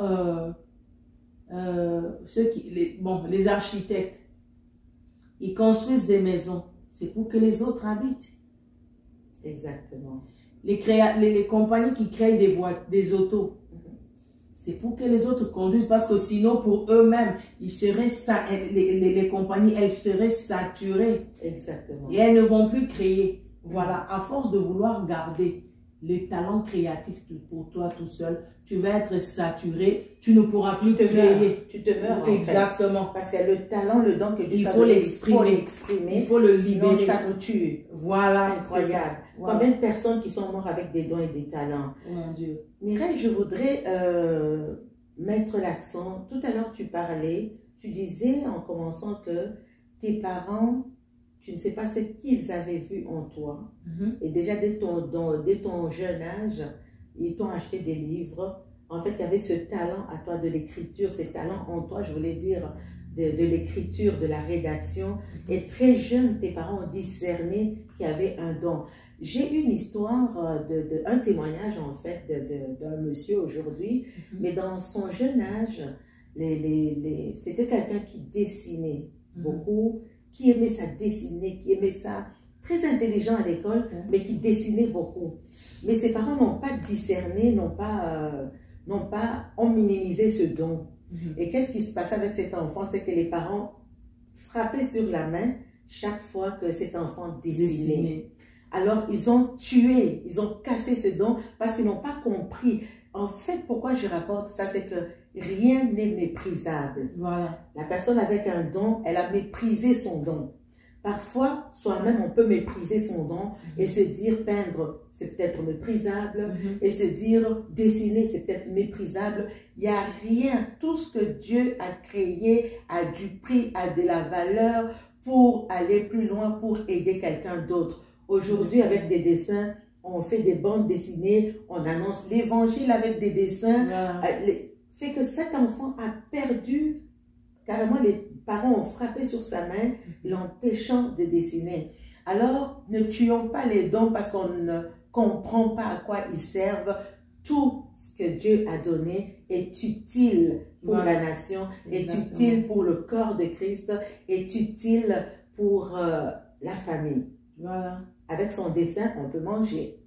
les architectes. Ils construisent des maisons. C'est pour que les autres habitent. Exactement. Les compagnies qui créent des autos. C'est pour que les autres conduisent, parce que sinon, pour eux-mêmes, les compagnies, elles seraient saturées. Exactement. Et elles ne vont plus créer. Voilà, à force de vouloir garder les talents créatifs pour toi tout seul, tu vas être saturé, tu ne pourras plus créer. Tu te meurs. Exactement. Parce que le talent, le don que Dieu t'a donné, il faut le libérer. Sinon, ça nous tue. Voilà. Incroyable. Voilà. Combien de personnes qui sont mortes avec des dons et des talents? Oh mon Dieu. Mireille, je voudrais mettre l'accent. Tout à l'heure, tu parlais, tu disais en commençant que tes parents, tu ne sais pas ce qu'ils avaient vu en toi. Et déjà, dès ton jeune âge, ils t'ont acheté des livres. En fait, il y avait ce talent à toi de l'écriture, ce talent en toi, je voulais dire, de l'écriture, de la rédaction. Et très jeune, tes parents ont discerné qu'il y avait un don. J'ai une histoire, un témoignage en fait d'un monsieur aujourd'hui, mais dans son jeune âge, c'était quelqu'un qui dessinait beaucoup, qui aimait ça dessiner, qui aimait ça, très intelligent à l'école, mais qui dessinait beaucoup. Mais ses parents n'ont pas discerné, ont minimisé ce don. Et qu'est-ce qui se passait avec cet enfant? C'est que les parents frappaient sur la main chaque fois que cet enfant dessinait. Alors, ils ont tué, ils ont cassé ce don parce qu'ils n'ont pas compris. En fait, pourquoi je rapporte ça, c'est que rien n'est méprisable. Voilà. La personne avec un don, elle a méprisé son don. Parfois, soi-même, on peut mépriser son don et se dire peindre, c'est peut-être méprisable, et se dire dessiner, c'est peut-être méprisable. Il n'y a rien. Tout ce que Dieu a créé a du prix, a de la valeur pour aller plus loin, pour aider quelqu'un d'autre. Aujourd'hui, avec des dessins, on fait des bandes dessinées, on annonce l'évangile avec des dessins. Fait que cet enfant a perdu, carrément les parents ont frappé sur sa main, l'empêchant de dessiner. Alors, ne tuons pas les dons parce qu'on ne comprend pas à quoi ils servent. Tout ce que Dieu a donné est utile pour la nation, est utile pour le corps de Christ, est utile pour la famille. Voilà. Avec son dessin, on peut manger.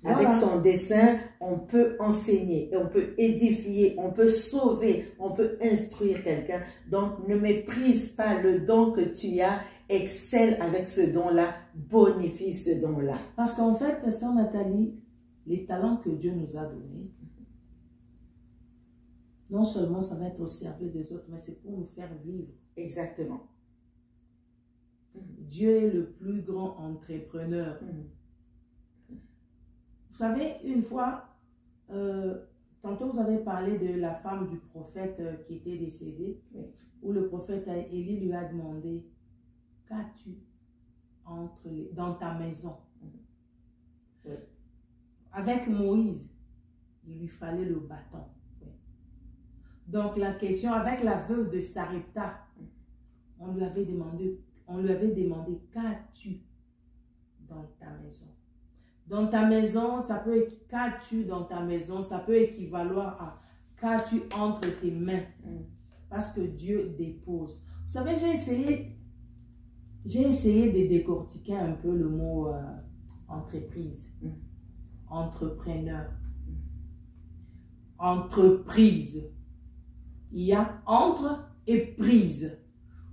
Avec son dessin, on peut enseigner, on peut édifier, on peut sauver, on peut instruire quelqu'un. Donc, ne méprise pas le don que tu as, excelle avec ce don-là, bonifie ce don-là. Parce qu'en fait, sœur Nathalie, les talents que Dieu nous a donnés, non seulement ça va être au service des autres, mais c'est pour nous faire vivre. Exactement. Dieu est le plus grand entrepreneur. Vous savez, une fois, tantôt vous avez parlé de la femme du prophète qui était décédée, où le prophète Élie lui a demandé, qu'as-tu dans ta maison? Avec Moïse, il lui fallait le bâton. Donc la question, avec la veuve de Sarepta, on lui avait demandé, qu'as-tu dans ta maison? Dans ta maison, ça peut être qu'as-tu dans ta maison, ça peut équivaloir à qu'as-tu entre tes mains. Parce que Dieu dépose. Vous savez, j'ai essayé de décortiquer un peu le mot entreprise, entrepreneur, entreprise. Il y a entre et prise.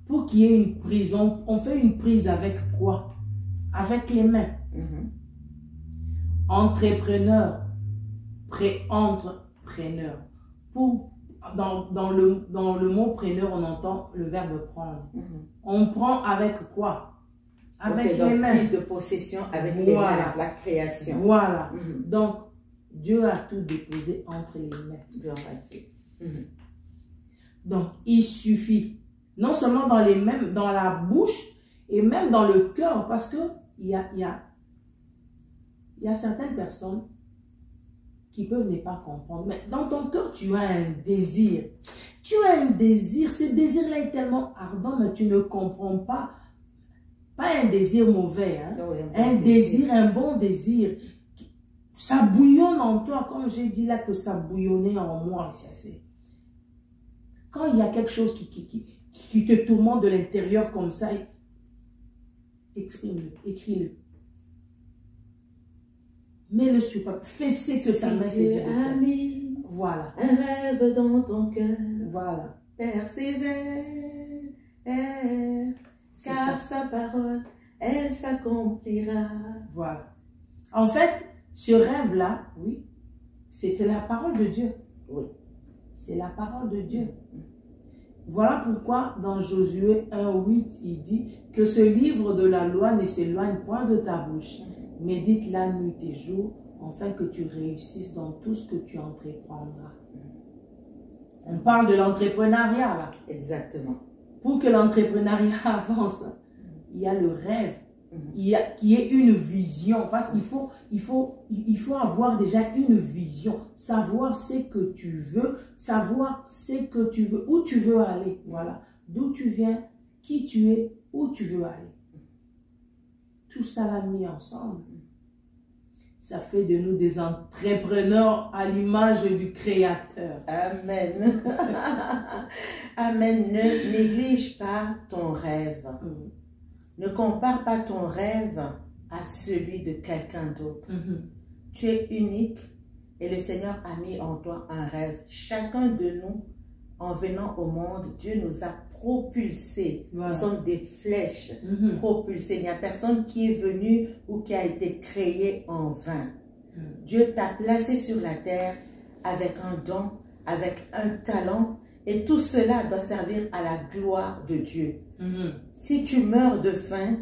Pour qu'il y ait une prise, on fait une prise avec quoi? Avec les mains. Entrepreneur, pré-entrepreneur. Dans le mot preneur, on entend le verbe prendre. On prend avec quoi? Avec les mains. Prise de possession avec les mains, la création. Voilà. Donc, Dieu a tout déposé entre les mains. Donc, il suffit, non seulement dans les mains, dans la bouche, et même dans le cœur, parce que il y a certaines personnes qui peuvent ne pas comprendre. Mais dans ton cœur, tu as un désir. Tu as un désir. Ce désir-là est tellement ardent, mais tu ne comprends pas. Pas un désir mauvais. Hein? Un désir, un bon désir. Ça bouillonne en toi, comme j'ai dit là, que ça bouillonnait en moi. Quand il y a quelque chose qui te tourmente de l'intérieur comme ça, exprime-le, écris-le. Mets-le sur papier. Fais ce que ta main te dit. Ami, voilà. Un rêve dans ton cœur. Voilà. Persévère, car sa parole, elle s'accomplira. Voilà. En fait, ce rêve-là, oui, c'était la parole de Dieu. Oui. C'est la parole de Dieu. Voilà pourquoi dans Josué 1:8, il dit que ce livre de la loi ne s'éloigne point de ta bouche. Médite la nuit et jour, afin que tu réussisses dans tout ce que tu entreprendras. On parle de l'entrepreneuriat là. Exactement. Pour que l'entrepreneuriat avance, il y a le rêve, qui est une vision. Parce qu'il faut avoir déjà une vision, savoir ce que tu veux, savoir ce que tu veux, où tu veux aller. Voilà. D'où tu viens, qui tu es, où tu veux aller. Tout ça là mis ensemble, ça fait de nous des entrepreneurs à l'image du Créateur. Amen. Amen. Ne néglige pas ton rêve. Ne compare pas ton rêve à celui de quelqu'un d'autre. Tu es unique et le Seigneur a mis en toi un rêve. Chacun de nous, en venant au monde, Dieu nous a propulsés. Voilà. Nous sommes des flèches propulsées. Il n'y a personne qui est venu ou qui a été créé en vain. Dieu t'a placé sur la terre avec un don, avec un talent, et tout cela doit servir à la gloire de Dieu. Si tu meurs de faim,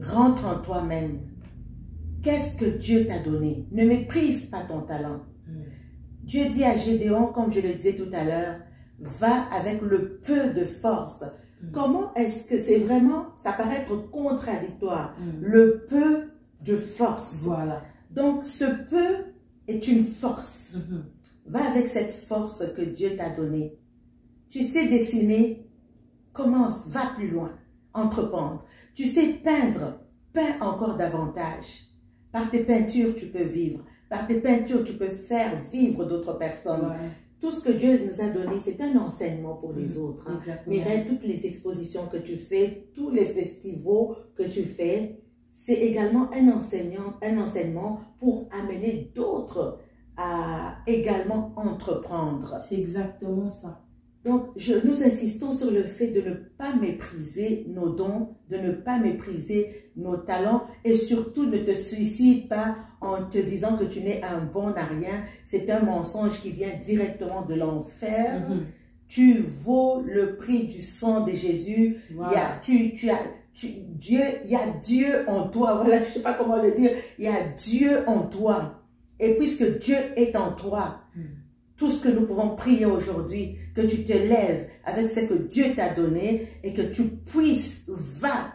rentre en toi-même. Qu'est-ce que Dieu t'a donné? Ne méprise pas ton talent. Dieu dit à Gédéon, comme je le disais tout à l'heure, va avec le peu de force. Comment est-ce que c'est vraiment, ça paraît être contradictoire, le peu de force. Voilà. Donc ce peu est une force. Va avec cette force que Dieu t'a donnée. Tu sais dessiner, commence, va plus loin, entreprendre. Tu sais peindre, peins encore davantage. Par tes peintures, tu peux vivre. Par tes peintures, tu peux faire vivre d'autres personnes. Ouais. Tout ce que Dieu nous a donné, c'est un enseignement pour les autres. Hein. Mireille, toutes les expositions que tu fais, tous les festivals que tu fais, c'est également un enseignement pour amener d'autres à également entreprendre. C'est exactement ça. Donc, nous insistons sur le fait de ne pas mépriser nos dons, de ne pas mépriser nos talents et surtout ne te suicide pas en te disant que tu n'es un bon à rien. C'est un mensonge qui vient directement de l'enfer. Tu vaux le prix du sang de Jésus. Voilà. Il y a Dieu en toi. Voilà, je ne sais pas comment le dire. Il y a Dieu en toi. Et puisque Dieu est en toi, tout ce que nous pouvons prier aujourd'hui, que tu te lèves avec ce que Dieu t'a donné et que tu puisses,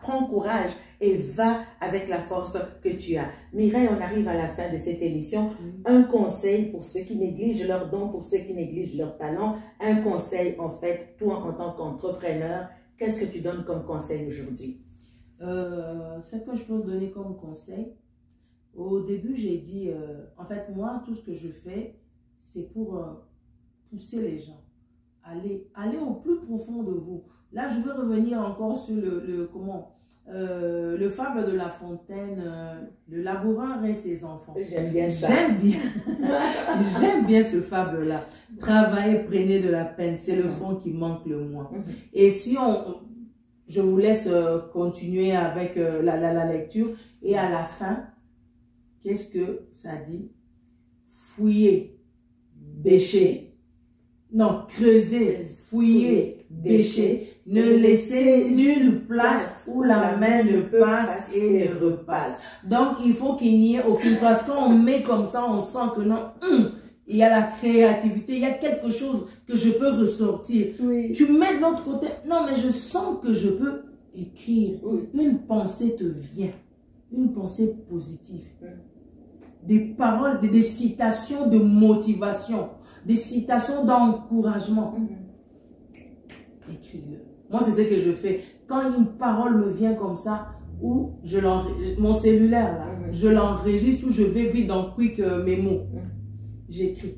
prends courage et va avec la force que tu as. Mireille, on arrive à la fin de cette émission. Un conseil pour ceux qui négligent leurs dons, pour ceux qui négligent leurs talents. Un conseil, en fait, toi en tant qu'entrepreneur, qu'est-ce que tu donnes comme conseil aujourd'hui? Ce que je peux donner comme conseil, au début, j'ai dit, en fait, moi, tout ce que je fais, c'est pour pousser les gens. Aller au plus profond de vous. Là, je veux revenir encore sur le fable de La Fontaine, le laboureur et ses enfants. J'aime bien ça. J'aime bien ce fable-là. Travaillez, prenez de la peine. C'est le fond qui manque le moins. Et si je vous laisse continuer avec la lecture. Et à la fin, qu'est-ce que ça dit? Fouillez, bêchez. Non, creusez, fouillez, bêchez. Ne laissez nulle place où la main ne passe et ne repasse. Donc, il faut qu'il n'y ait aucune place. Quand on met comme ça, on sent que non, il y a la créativité, il y a quelque chose que je peux ressortir. Oui. Tu mets de l'autre côté, non, mais je sens que je peux écrire. Oui. Une pensée te vient, une pensée positive. Des paroles, des citations de motivation, des citations d'encouragement. Écris-le. Moi, c'est ce que je fais. Quand une parole me vient comme ça, ou mon cellulaire, là, je l'enregistre ou je vais vite dans Quick Memo. J'écris.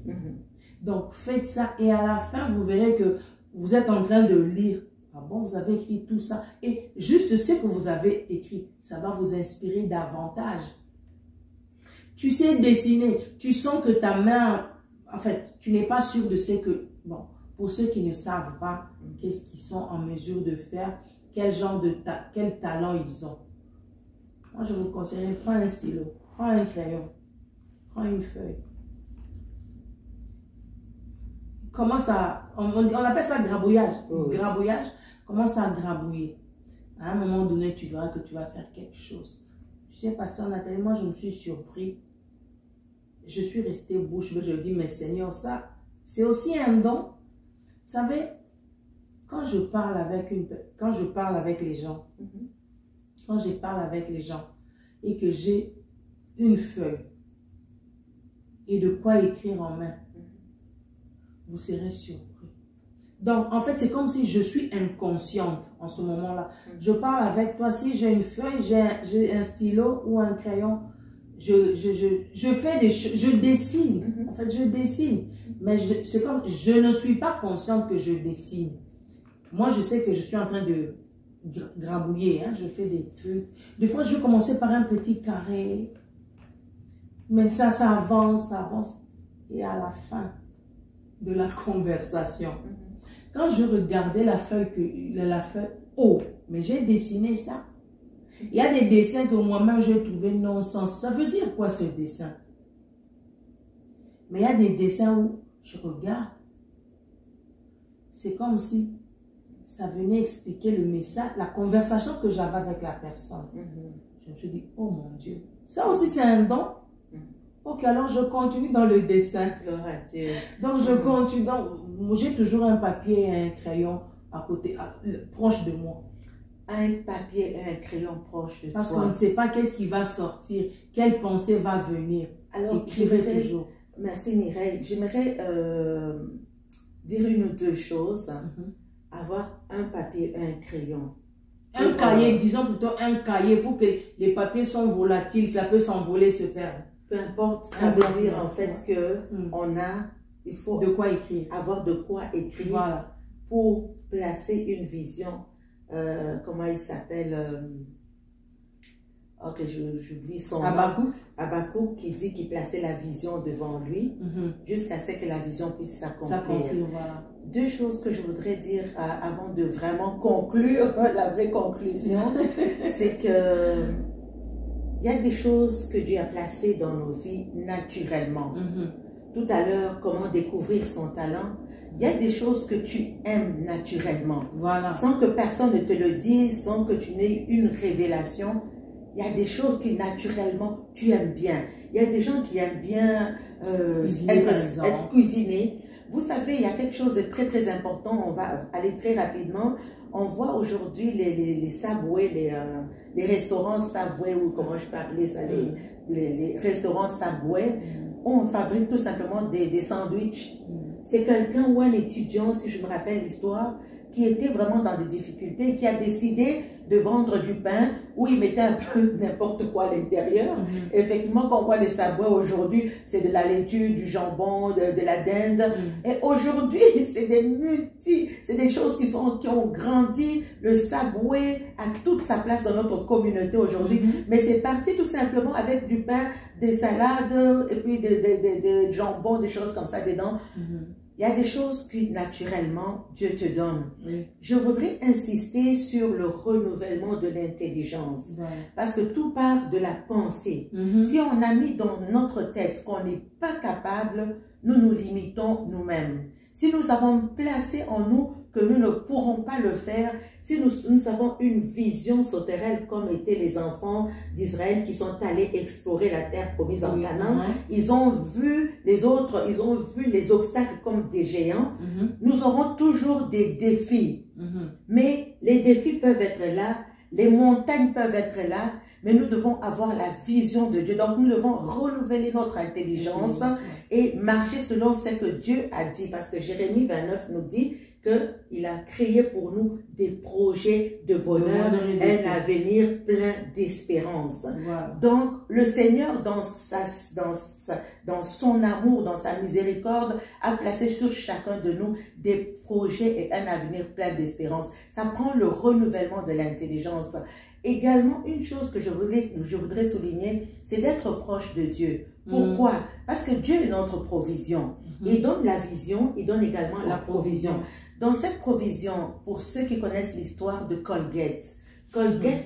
Donc, faites ça et à la fin, vous verrez que vous êtes en train de lire. Ah bon, vous avez écrit tout ça. Et juste ce que vous avez écrit, ça va vous inspirer davantage. Tu sais dessiner, tu sens que ta main, en fait, tu n'es pas sûr de ce que, bon, pour ceux qui ne savent pas qu'est-ce qu'ils sont en mesure de faire, quel genre de quel talent ils ont. Moi, je vous conseillerais, prends un stylo, prends un crayon, prends une feuille. Commence à, on appelle ça grabouillage. Grabouillage, commence à grabouiller. À un moment donné, tu verras que tu vas faire quelque chose. Tu sais, pasteur Nathalie, moi, je me suis surpris. Je suis restée bouche bée. Je dis, mais Seigneur, ça, c'est aussi un don. Vous savez, quand je parle avec les gens, quand je parle avec les gens et que j'ai une feuille et de quoi écrire en main, vous serez surpris. Donc, en fait, c'est comme si je suis inconsciente en ce moment-là. Je parle avec toi. Si j'ai une feuille, j'ai un stylo ou un crayon, je fais des choses, je dessine. En fait, je dessine. Mais c'est comme, je ne suis pas consciente que je dessine. Moi, je sais que je suis en train de grabouiller. Hein, je fais des trucs. Des fois, je vais commencer par un petit carré. Mais ça avance, ça avance. Et à la fin de la conversation, quand je regardais la feuille, oh, mais j'ai dessiné ça. Il y a des dessins que moi-même j'ai trouvé non-sens. Ça veut dire quoi ce dessin? Mais il y a des dessins où je regarde. C'est comme si ça venait expliquer le message, la conversation que j'avais avec la personne. Je me suis dit, oh mon Dieu, ça aussi c'est un don. Ok, alors je continue dans le dessin. Donc je continue. J'ai toujours un papier et un crayon à côté, proche de moi. Un papier et un crayon proche de toi. Parce qu'on ne sait pas qu'est-ce qui va sortir, quelle pensée va venir. Alors, écrivez toujours. Merci Mireille. J'aimerais dire une ou deux choses. Avoir un papier et un crayon. Un cahier, disons plutôt un cahier pour que les papiers sont volatiles, ça peut s'envoler, se perdre. Peu importe, ça veut dire en fait que il faut de quoi écrire. Avoir de quoi écrire pour placer une vision. Comment il s'appelle? Ok, j'oublie son nom. Habakkuk qui dit qu'il plaçait la vision devant lui jusqu'à ce que la vision puisse s'accomplir. Deux choses que je voudrais dire avant de vraiment conclure, la vraie conclusion, c'est que il y a des choses que Dieu a placées dans nos vies naturellement. Tout à l'heure, comment découvrir son talent. Il y a des choses que tu aimes naturellement. Sans que personne ne te le dise, sans que tu n'aies une révélation. Il y a des choses qui naturellement tu aimes bien. Il y a des gens qui aiment bien être cuisinés. Vous savez, il y a quelque chose de très très important. On va aller très rapidement. On voit aujourd'hui les Subway, les restaurants Subway, ou comment je peux appeler ça, les restaurants Subway. On fabrique tout simplement des sandwichs. C'est quelqu'un ou un étudiant, si je me rappelle l'histoire, qui était vraiment dans des difficultés et qui a décidé de vendre du pain où il mettait un peu n'importe quoi à l'intérieur. Effectivement, quand on voit les Subway aujourd'hui, c'est de la laitue, du jambon, de la dinde. Et aujourd'hui, c'est des choses qui ont grandi. Le Subway a toute sa place dans notre communauté aujourd'hui. Mais c'est parti tout simplement avec du pain, des salades, et puis des jambons, des choses comme ça dedans. Il y a des choses que naturellement Dieu te donne. Je voudrais insister sur le renouvellement de l'intelligence. Parce que tout part de la pensée. Si on a mis dans notre tête qu'on n'est pas capable, nous nous limitons nous-mêmes. Si nous avons placé en nous que nous ne pourrons pas le faire, si nous avons une vision sauterelle comme étaient les enfants d'Israël qui sont allés explorer la terre promise en Canaan, ils ont vu les autres, ils ont vu les obstacles comme des géants. Nous aurons toujours des défis, mais les défis peuvent être là, les montagnes peuvent être là, mais nous devons avoir la vision de Dieu. Donc, nous devons renouveler notre intelligence et marcher selon ce que Dieu a dit. Parce que Jérémie 29 nous dit qu'il a créé pour nous des projets de bonheur, un avenir plein d'espérance. Donc, le Seigneur, dans son amour, dans sa miséricorde, a placé sur chacun de nous des projets et un avenir plein d'espérance. Ça prend le renouvellement de l'intelligence. Également, une chose que je voudrais souligner, c'est d'être proche de Dieu. Pourquoi? Parce que Dieu est notre provision. Il donne la vision, il donne également la provision. Dans cette provision, pour ceux qui connaissent l'histoire de Colgate,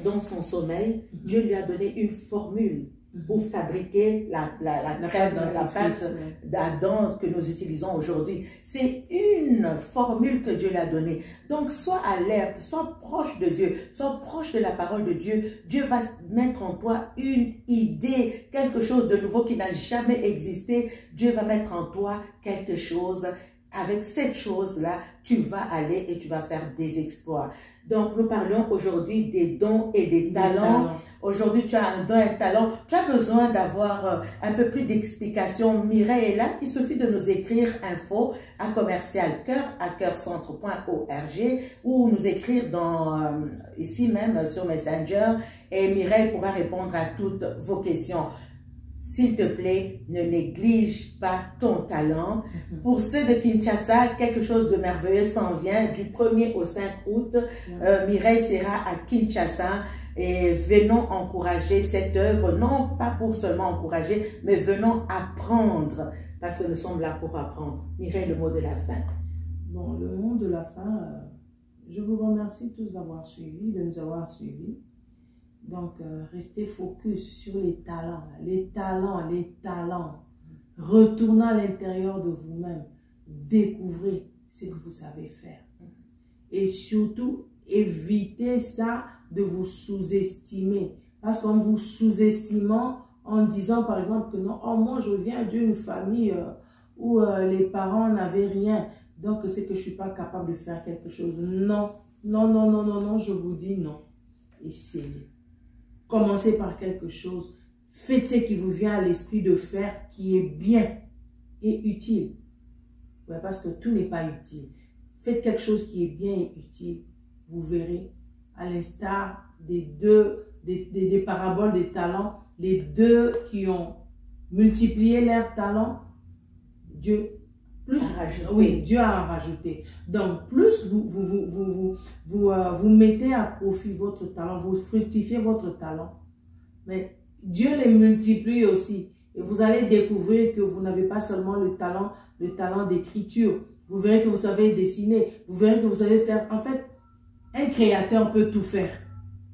dans son sommeil, Dieu lui a donné une formule pour fabriquer la pâte d'Adam que nous utilisons aujourd'hui. C'est une formule que Dieu l'a donnée. Donc, sois alerte, sois proche de Dieu, sois proche de la parole de Dieu. Dieu va mettre en toi une idée, quelque chose de nouveau qui n'a jamais existé. Dieu va mettre en toi quelque chose avec cette chose-là, tu vas aller et tu vas faire des exploits. Donc, nous parlons aujourd'hui des dons et des talents. Aujourd'hui, tu as un don et un talent. Tu as besoin d'avoir un peu plus d'explications. Mireille est là. Il suffit de nous écrire info à commercial@coeurcentre.org ou nous écrire ici même sur Messenger et Mireille pourra répondre à toutes vos questions. S'il te plaît, ne néglige pas ton talent. Pour ceux de Kinshasa, quelque chose de merveilleux s'en vient du 1er au 5 août. Mireille sera à Kinshasa et venons encourager cette œuvre, non pas pour seulement encourager, mais venons apprendre parce que nous sommes là pour apprendre. Mireille, le mot de la fin. Bon, le mot de la fin, je vous remercie tous d'avoir suivi, de nous avoir suivis. Donc, restez focus sur les talents, les talents, les talents. Retournez à l'intérieur de vous-même. Découvrez ce que vous savez faire. Et surtout, évitez ça de vous sous-estimer. Parce qu'en vous sous-estimant, en disant par exemple que non, oh, moi je viens d'une famille où les parents n'avaient rien. Donc, c'est que je ne suis pas capable de faire quelque chose. Non, non, non, non, non, non, je vous dis non. Essayez. Commencez par quelque chose. Faites ce qui vous vient à l'esprit de faire qui est bien et utile. Ouais, parce que tout n'est pas utile. Faites quelque chose qui est bien et utile. Vous verrez, à l'instar des paraboles des talents, les deux qui ont multiplié leurs talents, Dieu Dieu a rajouté. Donc, plus vous mettez à profit votre talent, vous fructifiez votre talent, mais Dieu les multiplie aussi. Et vous allez découvrir que vous n'avez pas seulement le talent d'écriture. Vous verrez que vous savez dessiner. Vous verrez que vous savez faire. En fait, un créateur peut tout faire.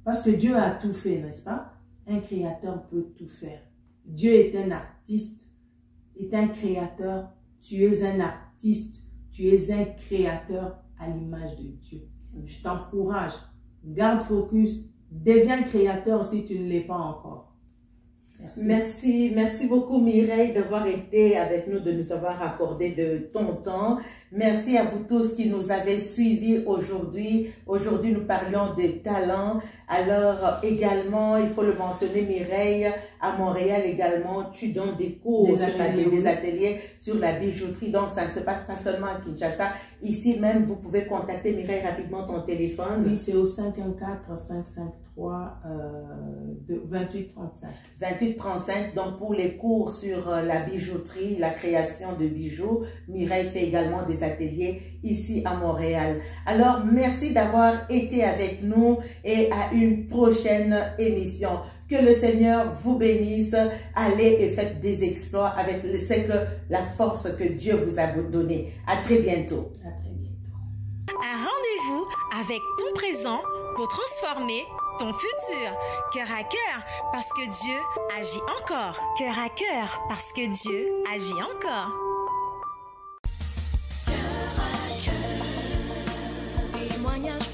Parce que Dieu a tout fait, n'est-ce pas? Un créateur peut tout faire. Dieu est un artiste, est un créateur. Tu es un artiste, tu es un créateur à l'image de Dieu. Je t'encourage, garde focus, deviens créateur si tu ne l'es pas encore. Merci. Merci beaucoup Mireille d'avoir été avec nous, de nous avoir accordé de ton temps. Merci à vous tous qui nous avez suivis aujourd'hui. Aujourd'hui, nous parlions de talent. Alors, également, il faut le mentionner, Mireille, à Montréal également, tu donnes des cours, des ateliers sur la bijouterie. Donc, ça ne se passe pas seulement à Kinshasa. Ici même, vous pouvez contacter Mireille rapidement ton téléphone. Oui, c'est au 514-553-2835. 2835. Donc, pour les cours sur la bijouterie, la création de bijoux, Mireille fait également des ateliers ici à Montréal. Alors, merci d'avoir été avec nous et à une prochaine émission. Que le Seigneur vous bénisse. Allez et faites des exploits avec la force que Dieu vous a donnée. À très bientôt. À très bientôt. Un rendez-vous avec ton présent pour transformer ton futur. Cœur à cœur, parce que Dieu agit encore. Cœur à cœur, parce que Dieu agit encore. Cœur à cœur, témoignage